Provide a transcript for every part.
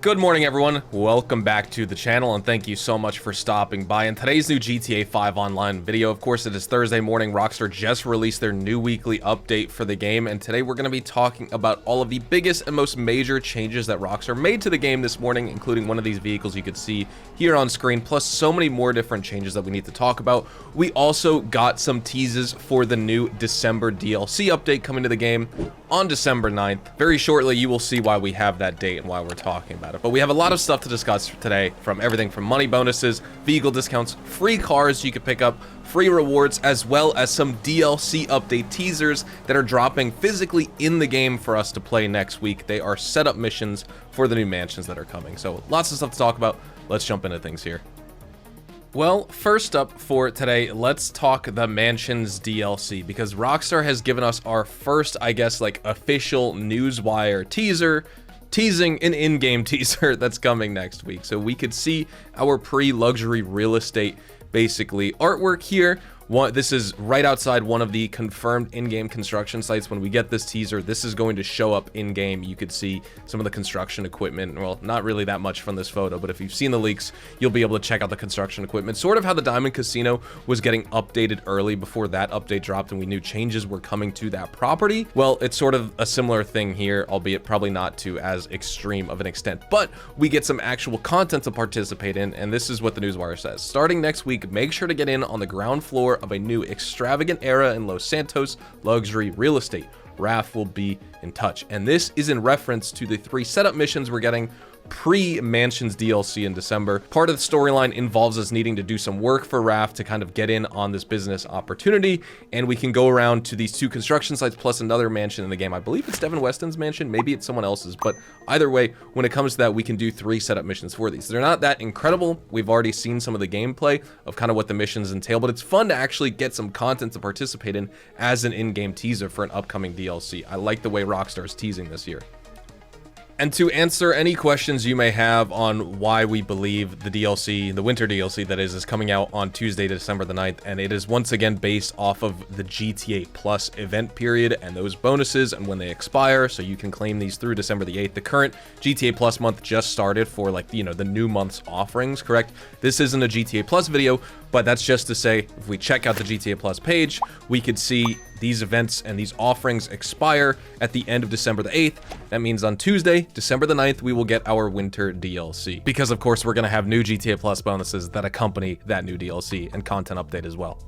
Good morning, everyone. Welcome back to the channel, and thank you so much for stopping by. In today's new GTA 5 Online video, of course, it is Thursday morning. Rockstar just released their new weekly update for the game, and today we're going to be talking about all of the biggest and most major changes that Rockstar made to the game this morning, including one of these vehicles you could see here on screen, plus so many more different changes that we need to talk about. We also got some teases for the new December DLC update coming to the game on December 9th. Very shortly, you will see why we have that date and why we're talking about it. But we have a lot of stuff to discuss today, from everything from money bonuses, vehicle discounts, free cars you could pick up, free rewards, as well as some DLC update teasers that are dropping physically in the game for us to play next week. They are setup missions for the new mansions that are coming. So lots of stuff to talk about. Let's jump into things here. Well, first up for today, let's talk the Mansions DLC, because Rockstar has given us our first, I guess, like official newswire teaser, teasing an in-game teaser that's coming next week. So we could see our pre-luxury real estate, basically, artwork here. This is right outside one of the confirmed in-game construction sites. When we get this teaser, this is going to show up in-game. You could see some of the construction equipment. Well, not really that much from this photo, but if you've seen the leaks, you'll be able to check out the construction equipment. Sort of how the Diamond Casino was getting updated early before that update dropped and we knew changes were coming to that property. Well, it's sort of a similar thing here, albeit probably not to as extreme of an extent, but we get some actual content to participate in, and this is what the newswire says. Starting next week, make sure to get in on the ground floor of a new extravagant era in Los Santos luxury real estate. Raph will be in touch. And this is in reference to the 3 setup missions we're getting pre-Mansions DLC in December. Part of the storyline involves us needing to do some work for Raph to kind of get in on this business opportunity, and we can go around to these 2 construction sites plus another mansion in the game. I believe it's Devin Weston's mansion, maybe it's someone else's, but either way, when it comes to that, we can do 3 setup missions for these. They're not that incredible. We've already seen some of the gameplay of kind of what the missions entail, but it's fun to actually get some content to participate in as an in-game teaser for an upcoming DLC. I like the way Rockstar is teasing this year. And to answer any questions you may have on why we believe the DLC, the winter DLC that is coming out on Tuesday, December the 9th, and it is once again based off of the GTA Plus event period and those bonuses and when they expire, so you can claim these through December the 8th. The current GTA Plus month just started for, like, you know, the new month's offerings, correct? This isn't a GTA Plus video, but that's just to say, if we check out the GTA Plus page, we could see these events and these offerings expire at the end of December the 8th. That means on Tuesday, December the 9th, we will get our winter DLC. Because of course, we're gonna have new GTA Plus bonuses that accompany that new DLC and content update as well.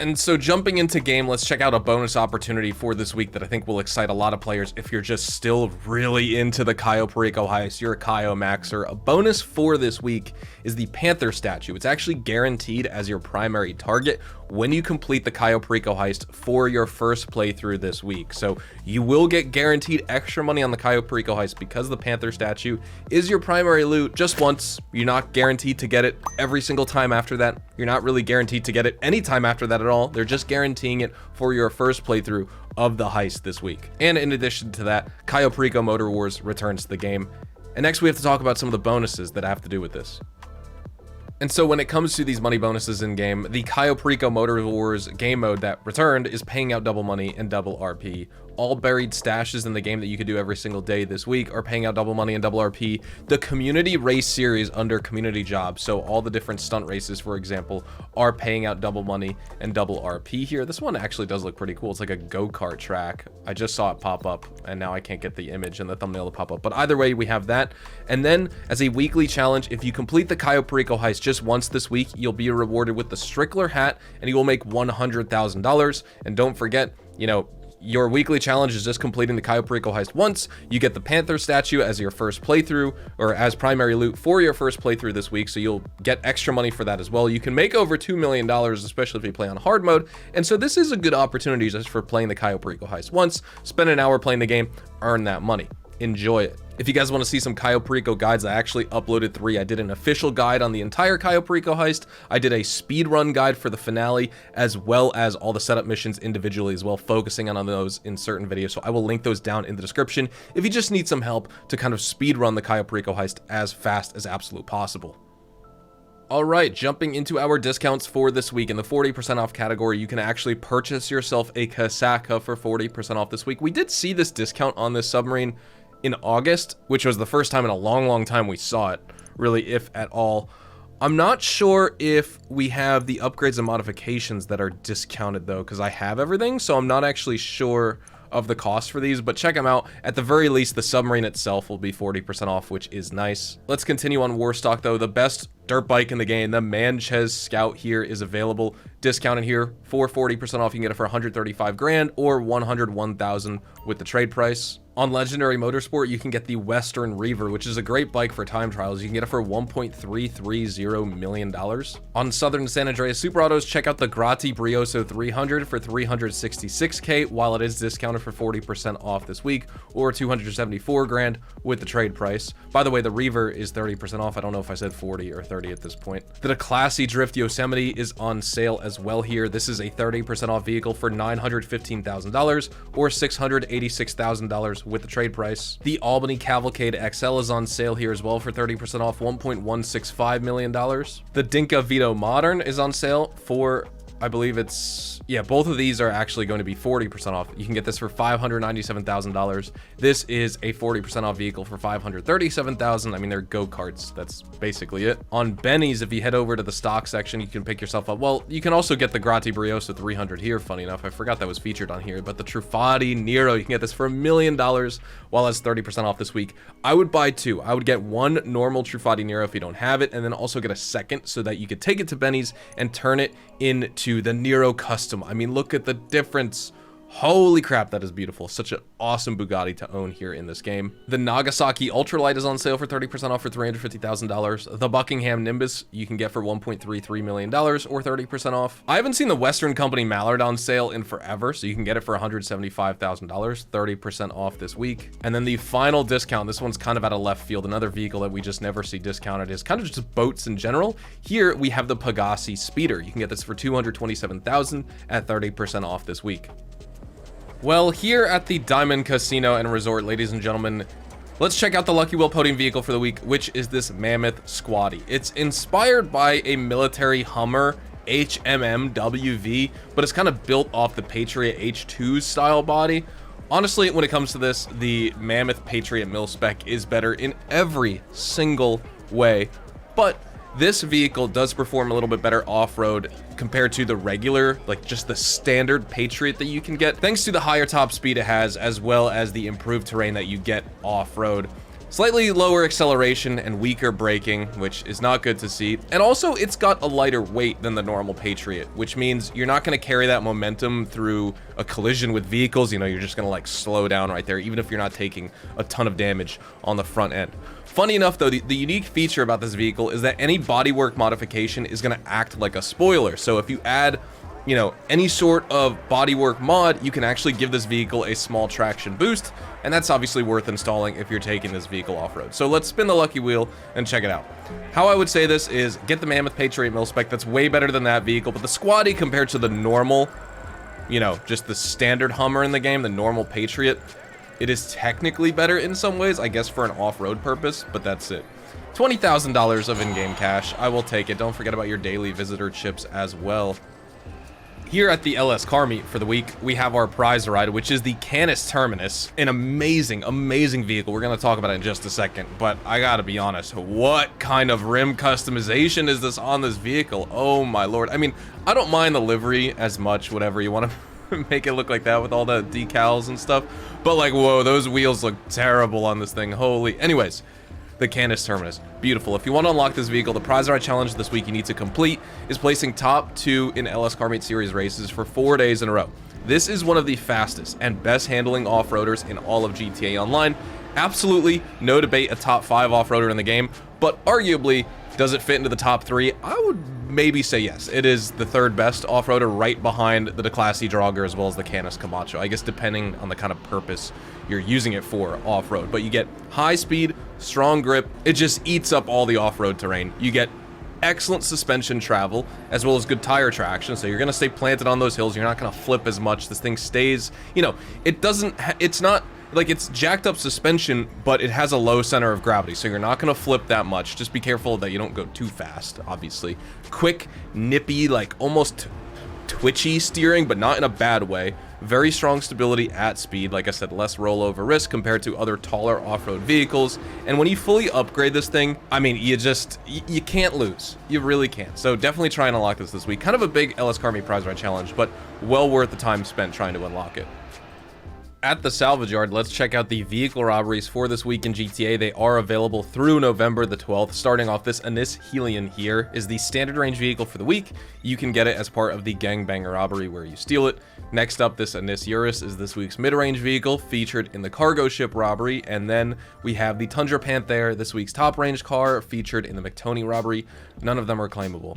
And so jumping into game, let's check out a bonus opportunity for this week that I think will excite a lot of players if you're just still really into the Cayo Perico heist, you're a Cayo Maxer. A bonus for this week is the Panther statue. It's actually guaranteed as your primary target when you complete the Cayo Perico heist for your first playthrough this week. So you will get guaranteed extra money on the Cayo Perico heist because the Panther statue is your primary loot just once. You're not guaranteed to get it every single time after that. You're not really guaranteed to get it anytime after that at all. They're just guaranteeing it for your first playthrough of the heist this week. And in addition to that, Cayo Perico Motor Wars returns to the game. And next we have to talk about some of the bonuses that have to do with this. And so when it comes to these money bonuses in game, the Cayo Perico Motor Wars game mode that returned is paying out double money and double RP. All buried stashes in the game that you could do every single day this week are paying out double money and double RP. The community race series under community jobs, so all the different stunt races, for example, are paying out double money and double RP here. This one actually does look pretty cool. It's like a go-kart track. I just saw it pop up and now I can't get the image and the thumbnail to pop up. But either way, we have that. And then as a weekly challenge, if you complete the Cayo Perico heist just once this week, you'll be rewarded with the Strickler hat and you will make $100,000. And don't forget, you know, your weekly challenge is just completing the Cayo Perico heist once. You get the Panther statue as your first playthrough, or as primary loot for your first playthrough this week, so you'll get extra money for that as well. You can make over $2 million, especially if you play on hard mode, and so this is a good opportunity just for playing the Cayo Perico heist once, spend an hour playing the game, earn that money. Enjoy it. If you guys want to see some Cayo Perico guides, I actually uploaded 3. I did an official guide on the entire Cayo Perico heist. I did a speedrun guide for the finale, as well as all the setup missions individually as well, focusing on those in certain videos. So I will link those down in the description if you just need some help to kind of speedrun the Cayo Perico heist as fast as absolute possible. All right, jumping into our discounts for this week. In the 40% off category, you can actually purchase yourself a Casaca for 40% off this week. We did see this discount on this submarine in August, which was the first time in a long time we saw it, really, if at all. I'm not sure if we have the upgrades and modifications that are discounted though, because I have everything, so I'm not actually sure of the cost for these, but check them out. At the very least, the submarine itself will be 40% off, which is nice. Let's continue on Warstock though. The best dirt bike in the game, the Manchez Scout here, is available, discounted here for 40% off. You can get it for 135 grand or 101,000 with the trade price. On Legendary Motorsport, you can get the Western Reaver, which is a great bike for time trials. You can get it for $1.330 million. On Southern San Andreas Super Autos, check out the Grati Brioso 300 for 366K, while it is discounted for 40% off this week, or 274 grand with the trade price. By the way, the Reaver is 30% off. I don't know if I said 40 or 30 at this point. The Classy Drift Yosemite is on sale as well here. This is a 30% off vehicle for $915,000 or $686,000 with the trade price. The Albany Cavalcade XL is on sale here as well for 30% off, $1.165 million. The Dinka Vito Modern is on sale for, I believe it's, yeah, both of these are actually going to be 40% off. You can get this for $597,000. This is a 40% off vehicle for $537,000. I mean, they're go-karts. That's basically it. On Benny's, if you head over to the stock section, you can pick yourself up. Well, you can also get the Grati Brioso 300 here, funny enough. I forgot that was featured on here, but the Truffati Nero, you can get this for $1 million while it's 30% off this week. I would buy two. I would get one normal Truffati Nero if you don't have it, and then also get a second so that you could take it to Benny's and turn it into the Nero Custom. I mean, look at the difference. Holy crap, that is beautiful. Such an awesome Bugatti to own here in this game. The Nagasaki Ultralight is on sale for 30% off for $350,000. The Buckingham Nimbus you can get for $1.33 million or 30% off. I haven't seen the Western Company Mallard on sale in forever, so you can get it for $175,000, 30% off this week. And then the final discount, this one's kind of out of left field. Another vehicle that we just never see discounted is kind of just boats in general. Here we have the Pegassi Speeder. You can get this for $227,000 at 30% off this week. Well, here at the Diamond Casino and Resort, ladies and gentlemen, let's check out the Lucky Wheel podium vehicle for the week, which is this Mammoth Squatty. It's inspired by a military Hummer HMMWV, but it's kind of built off the Patriot H2 style body. Honestly, when it comes to this, the Mammoth Patriot mil-spec is better in every single way, but this vehicle does perform a little bit better off-road compared to the regular, like just the standard Patriot that you can get, thanks to the higher top speed it has, as well as the improved terrain that you get off-road. Slightly lower acceleration and weaker braking, which is not good to see. And also, it's got a lighter weight than the normal Patriot, which means you're not going to carry that momentum through a collision with vehicles. You know, you're just going to like slow down right there, even if you're not taking a ton of damage on the front end. Funny enough, though, the unique feature about this vehicle is that any bodywork modification is going to act like a spoiler. So if you add, you know, any sort of bodywork mod, you can actually give this vehicle a small traction boost, and that's obviously worth installing if you're taking this vehicle off-road. So let's spin the lucky wheel and check it out. How I would say this is get the Mammoth Patriot mil-spec. That's way better than that vehicle, but the Squatty compared to the normal, you know, just the standard Hummer in the game, the normal Patriot, it is technically better in some ways, I guess for an off-road purpose, but that's it. $20,000 of in-game cash. I will take it. Don't forget about your daily visitor chips as well. Here at the LS Car Meet for the week, we have our prize ride, which is the Canis Terminus. An amazing, amazing vehicle. We're going to talk about it in just a second, but I gotta be honest, what kind of rim customization is this on this vehicle? Oh my lord. I mean, I don't mind the livery as much, whatever you want to make it look like that with all the decals and stuff, but like, whoa, those wheels look terrible on this thing. Holy. Anyways, the Canis Terminus, beautiful. If you want to unlock this vehicle, the prize ride challenge this week you need to complete is placing top 2 in LS Car Meet Series races for 4 days in a row. This is one of the fastest and best handling off-roaders in all of GTA Online. Absolutely no debate a top 5 off-roader in the game, but arguably, does it fit into the top 3? I would maybe say yes. It is the 3rd best off-roader, right behind the Classy Draugr as well as the Canis Camacho. I guess depending on the kind of purpose you're using it for off-road. But you get high speed, strong grip. It just eats up all the off-road terrain. You get excellent suspension travel as well as good tire traction, so you're going to stay planted on those hills. You're not going to flip as much. This thing stays, you know, it's not like it's jacked up suspension, but it has a low center of gravity, so you're not going to flip that much. Just be careful that you don't go too fast, obviously. Quick, nippy, like almost twitchy steering, but not in a bad way. very strong stability at speed. Like I said, less rollover risk compared to other taller off-road vehicles. And when you fully upgrade this thing, I mean, you can't lose. You really can't. So definitely try and unlock this week. Kind of a big LS Car Meet prize ride challenge, but well worth the time spent trying to unlock it. At the salvage yard, let's check out the vehicle robberies for this week in GTA. They are available through November the 12th. Starting off, this Anis Helion here is the standard range vehicle for the week. You can get it as part of the gangbanger robbery where you steal it. Next up, this Anis Urus is this week's mid-range vehicle featured in the cargo ship robbery. And then we have the Tundra Panther, this week's top range car featured in the McToney robbery. None of them are claimable.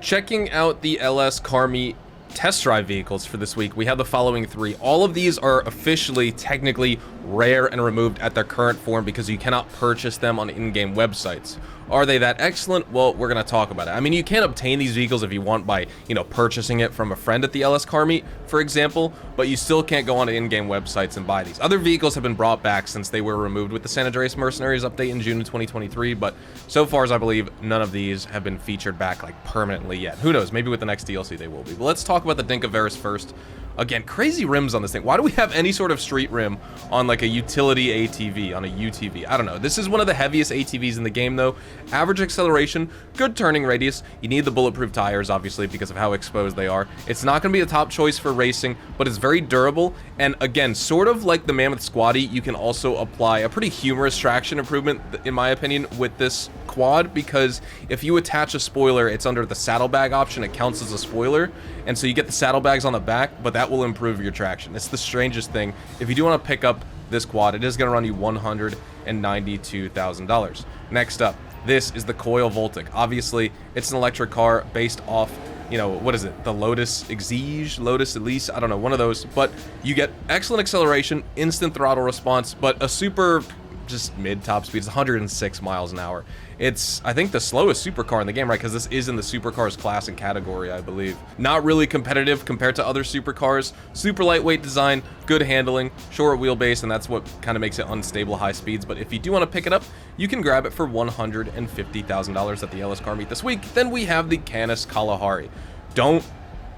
Checking out the LS Car Meet test drive vehicles for this week, we have the following 3. All of these are officially technically rare and removed at their current form because you cannot purchase them on in-game websites. Are they that excellent? Well, we're going to talk about it. I mean, you can obtain these vehicles if you want by, purchasing it from a friend at the LS Car Meet, for example, but you still can't go on in-game websites and buy these. Other vehicles have been brought back since they were removed with the San Andreas Mercenaries update in June of 2023, but so far as I believe, none of these have been featured back like permanently yet. Who knows? Maybe with the next DLC they will be. But let's talk about the Dinka Veris first. Again, crazy rims on this thing. Why do we have any sort of street rim on like a utility ATV, on a UTV? I don't know. This is one of the heaviest ATVs in the game though. Average acceleration, good turning radius. You need the bulletproof tires, obviously, because of how exposed they are. It's not going to be a top choice for racing, but it's very durable. And again, sort of like the Mammoth Squatty, you can also apply a pretty humorous traction improvement, in my opinion, with this quad, because if you attach a spoiler, it's under the saddlebag option. It counts as a spoiler. And so you get the saddlebags on the back, but that will improve your traction. It's the strangest thing. If you do want to pick up this quad, it is going to run you $192,000. Next up, this is the Coil Voltic. Obviously, it's an electric car based off, what is it? The Lotus Exige, Lotus Elise, I don't know, one of those. But you get excellent acceleration, instant throttle response, but a super just mid top speed. It's 106 miles an hour. It's, I think, the slowest supercar in the game, right? Because this is in the supercars class and category, I believe. Not really competitive compared to other supercars. Super lightweight design, good handling, short wheelbase, and that's what kind of makes it unstable high speeds. But if you do want to pick it up, you can grab it for $150,000 at the LS Car Meet this week. Then we have the Canis Kalahari. Don't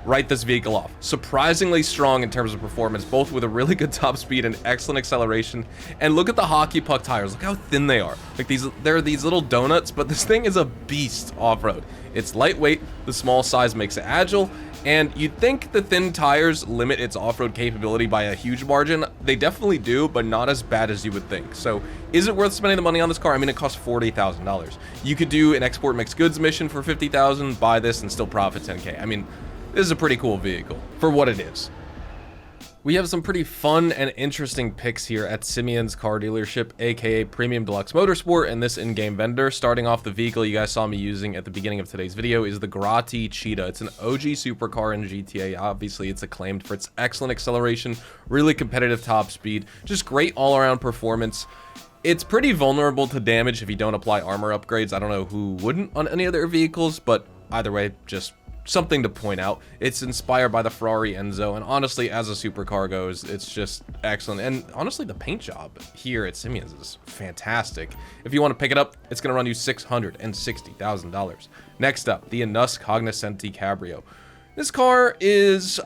write this vehicle off. Surprisingly strong in terms of performance, both with a really good top speed and excellent acceleration. And look at the hockey puck tires. Look how thin they are. Like they're these little donuts, but this thing is a beast off-road. It's lightweight, the small size makes it agile, and you'd think the thin tires limit its off-road capability by a huge margin. They definitely do, but not as bad as you would think. So is it worth spending the money on this car? I mean, it costs $40,000. You could do an export mixed goods mission for $50,000, buy this and still profit $10K. I mean, this is a pretty cool vehicle for what it is. We have some pretty fun and interesting picks here at Simeon's car dealership, aka Premium Deluxe Motorsport, and this in-game vendor. Starting off, the vehicle you guys saw me using at the beginning of today's video is the Grotti Cheetah. It's an OG supercar in GTA. Obviously, it's acclaimed for its excellent acceleration, really competitive top speed, just great all-around performance. It's pretty vulnerable to damage if you don't apply armor upgrades. I don't know who wouldn't on any other vehicles, but either way, just something to point out. It's inspired by the Ferrari Enzo, and honestly, as a supercar goes, it's just excellent. And honestly, the paint job here at Simeon's is fantastic. If you want to pick it up, it's going to run you $660,000. Next up, the Anus Cognoscenti Cabrio. This car is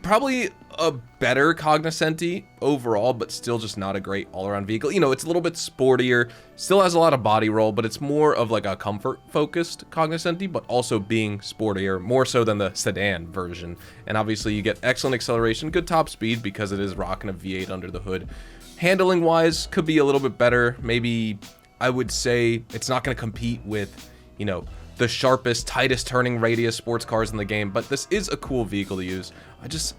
probably a better Cognoscenti overall, but still just not a great all-around vehicle. It's a little bit sportier, still has a lot of body roll, but it's more of like a comfort-focused Cognoscenti, but also being sportier, more so than the sedan version. And obviously, you get excellent acceleration, good top speed, because it is rocking a V8 under the hood. Handling-wise, could be a little bit better. Maybe, I would say, it's not going to compete with, the sharpest, tightest turning radius sports cars in the game, but this is a cool vehicle to use.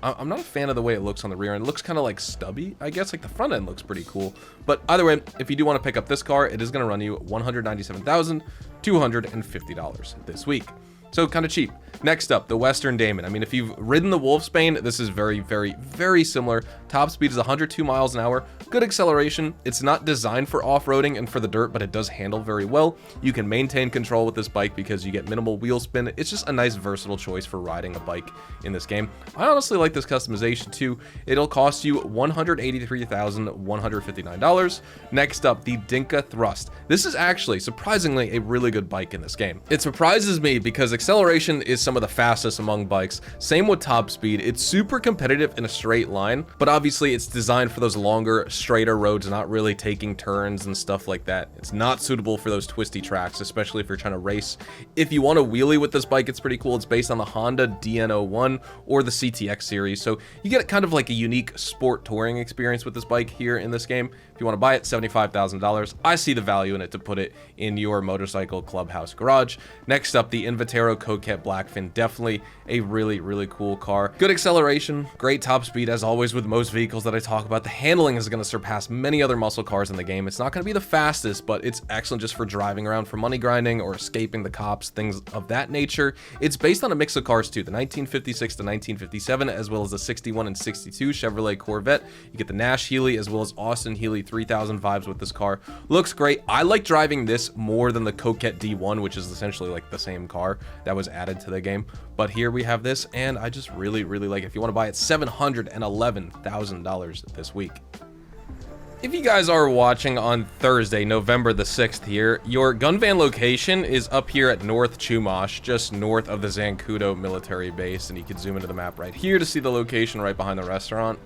I'm not a fan of the way it looks on the rear end. It looks kind of like stubby, I guess. Like the front end looks pretty cool. But either way, if you do want to pick up this car, it is going to run you $197,250 this week. So kind of cheap. Next up, the Western Damon. I mean, if you've ridden the Wolfsbane, this is very, very, very similar. Top speed is 102 miles an hour. Good acceleration. It's not designed for off-roading and for the dirt, but it does handle very well. You can maintain control with this bike because you get minimal wheel spin. It's just a nice versatile choice for riding a bike in this game. I honestly like this customization too. It'll cost you $183,159. Next up, the Dinka Thrust. This is actually, surprisingly, a really good bike in this game. It surprises me because Acceleration is some of the fastest among bikes. Same with top speed. It's super competitive in a straight line, but obviously it's designed for those longer, straighter roads, not really taking turns and stuff like that. It's not suitable for those twisty tracks, especially if you're trying to race. If you want to wheelie with this bike, it's pretty cool. It's based on the Honda DN01 or the CTX series, so you get kind of like a unique sport touring experience with this bike here in this game. If you want to buy it, $75,000. I see the value in it to put it in your motorcycle clubhouse garage. Next up, the Invitero Coquette Blackfin. Definitely a really cool car. Good acceleration, great top speed, as always with most vehicles that I talk about. The handling is going to surpass many other muscle cars in the game. It's not going to be the fastest, but it's excellent just for driving around for money grinding or escaping the cops, things of that nature. It's based on a mix of cars too, the 1956 to 1957, as well as the 61 and 62 Chevrolet Corvette. You get the Nash Healey as well as Austin Healey 3000 vibes with this car. Looks great. I like driving this more than the Coquette D1, which is essentially like the same car that was added to the game. But here we have this, and I just really like it. If you want to buy it, $711,000 this week. If you guys are watching on Thursday, November the 6th here, your gun van location is up here at North Chumash, just north of the Zancudo military base, and you can zoom into the map right here to see the location right behind the restaurant.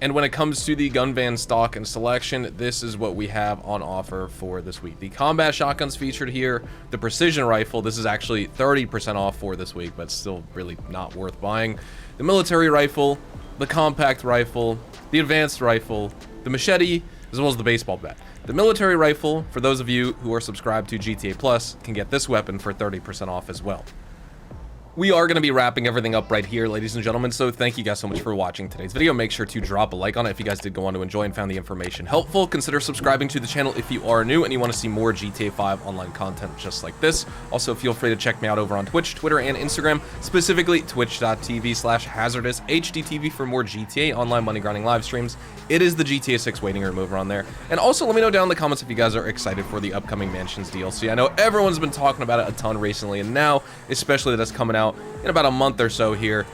And when it comes to the gun van stock and selection, this is what we have on offer for this week. The combat shotguns featured here, the precision rifle, this is actually 30% off for this week, but still really not worth buying. The military rifle, the compact rifle, the advanced rifle, the machete, as well as the baseball bat. The military rifle, for those of you who are subscribed to GTA Plus, can get this weapon for 30% off as well. We are going to be wrapping everything up right here, ladies and gentlemen, so thank you guys so much for watching today's video. Make sure to drop a like on it if you guys did go on to enjoy and found the information helpful. Consider subscribing to the channel if you are new and you want to see more GTA 5 online content just like this. Also, feel free to check me out over on Twitch, Twitter, and Instagram, specifically twitch.tv/HazardusHDTV for more GTA online money grinding live streams. It is the GTA 6 waiting room over on there. And also, let me know down in the comments if you guys are excited for the upcoming Mansions DLC. I know everyone's been talking about it a ton recently, and now, especially that it's coming out in about a month or so here,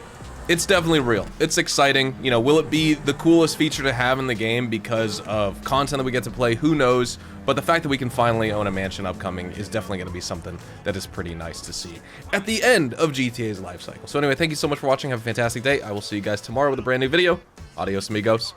it's definitely real. It's exciting. You know, will it be the coolest feature to have in the game because of content that we get to play? Who knows? But the fact that we can finally own a mansion upcoming is definitely going to be something that is pretty nice to see at the end of GTA's life cycle. So anyway, thank you so much for watching. Have a fantastic day. I will see you guys tomorrow with a brand new video. Adios, amigos.